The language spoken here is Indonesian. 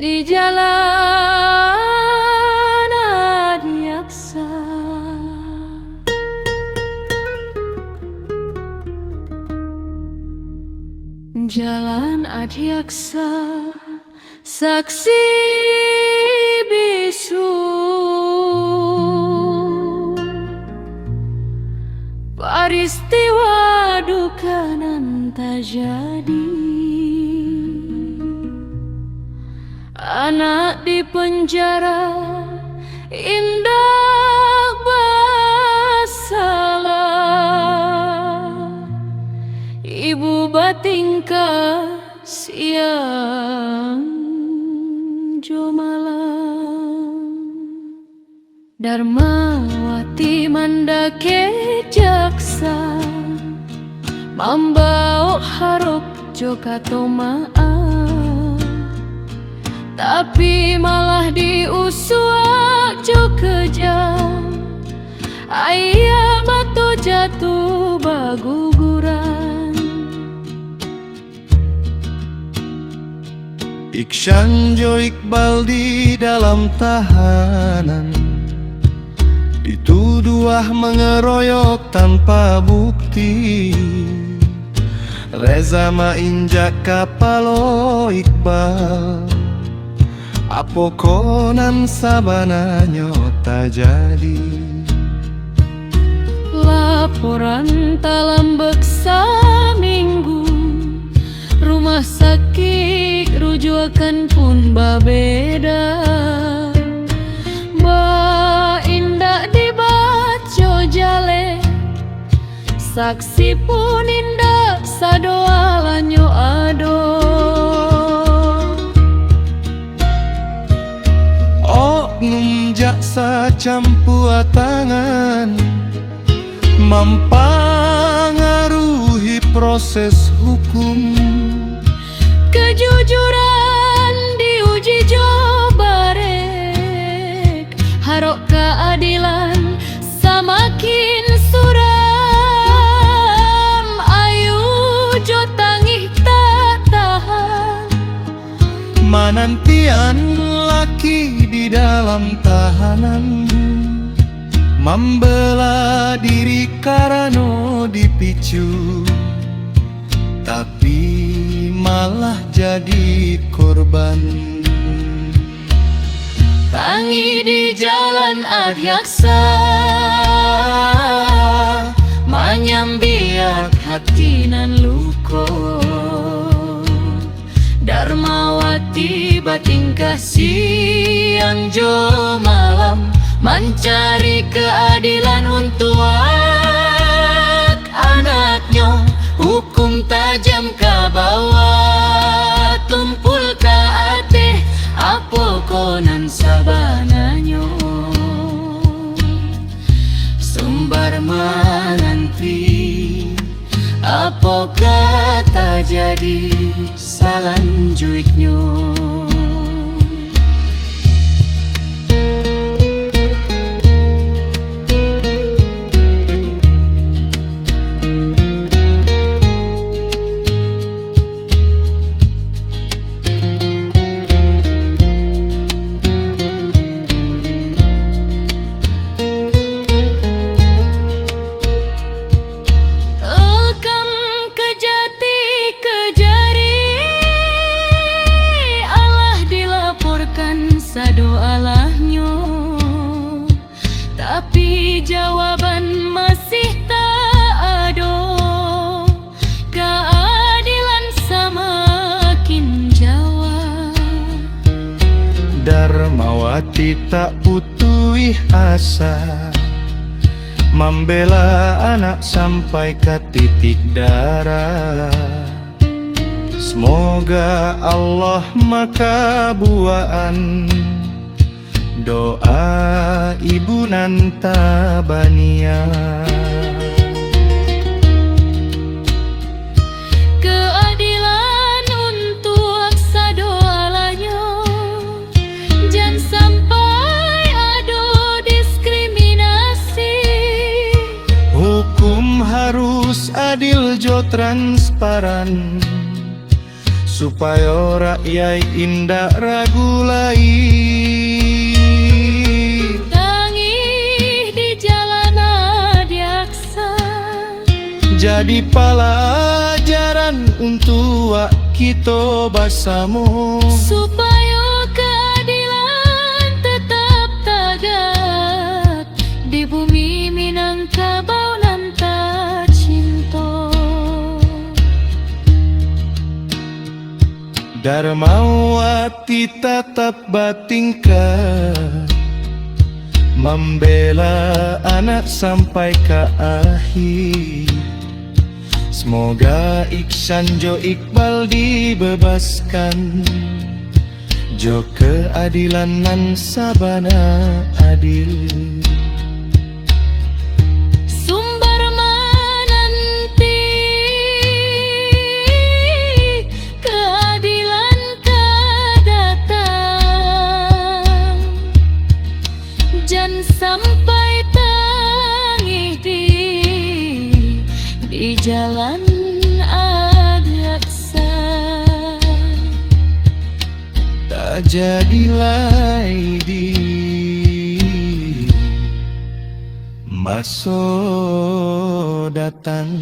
di jalan Adiaksa. Jalan Adiaksa, saksi bisu, peristiwa duka nan terjadi. Anak di penjara, indah bersalah. Ibu batingkah siang jo malam. Darmawati mandake jaksa, mambau harap jo kato maaf, tapi malah diusua jo kejam. Ayah batu jatuh baguguran. Iksan Jo Iqbal di dalam tahanan, dituduh mengeroyok tanpa bukti. Reza mainjak kapalo Iqbal, apo konan sabana nyota jadi. Laporan dalam beksa minggu, rumah sakit rujukan pun babeda. Ba indah dibaco jale, saksi pun indah sadoa lanyo ado. Oknum jaksa campur tangan, mempengaruhi proses hukum. Kejujuran diuji jobarek, harok keadilan semakin suram. Ayu jo tangih tak tahan, Manantian laki di dalam tahanan, membela diri karena dipicu, tapi malah jadi korban. tangi di jalan Adiaksa, manyambiak hati nan luko. Darmawati batingkah siang jo malam, mencari keadilan untuk anaknya. Hukum tajam ke bawah, tumpul ke ate, apo konan sabananyo. Sumbar menanti, apo kata jadi selanjutnya. Sadoalahnya, tapi jawaban masih tak ada. Keadilan semakin jauh. Darmawati tak putus asa, membela anak sampai ke titik darah. Semoga Allah makabuaan doa ibu nanta bania. Keadilan untuk sadoalanya, jangan sampai ada diskriminasi. Hukum harus adil jo transparan, supaya rakyat indah ragu lain. Tangih di jalan adiaksa, Jadi pelajaran untuk kita bersama, supaya keadilan tetap tegak di bumi Minangkabau nan tercinta. Darmawati tetap bertingkah, membela anak sampai ke akhir. Semoga Iksan Jo Iqbal dibebaskan, jo keadilan nan sabana adil. Sumber menanti keadilan kedatang, jan sampai tangih di jalan adiaksa. Tak jadilah di masa datang.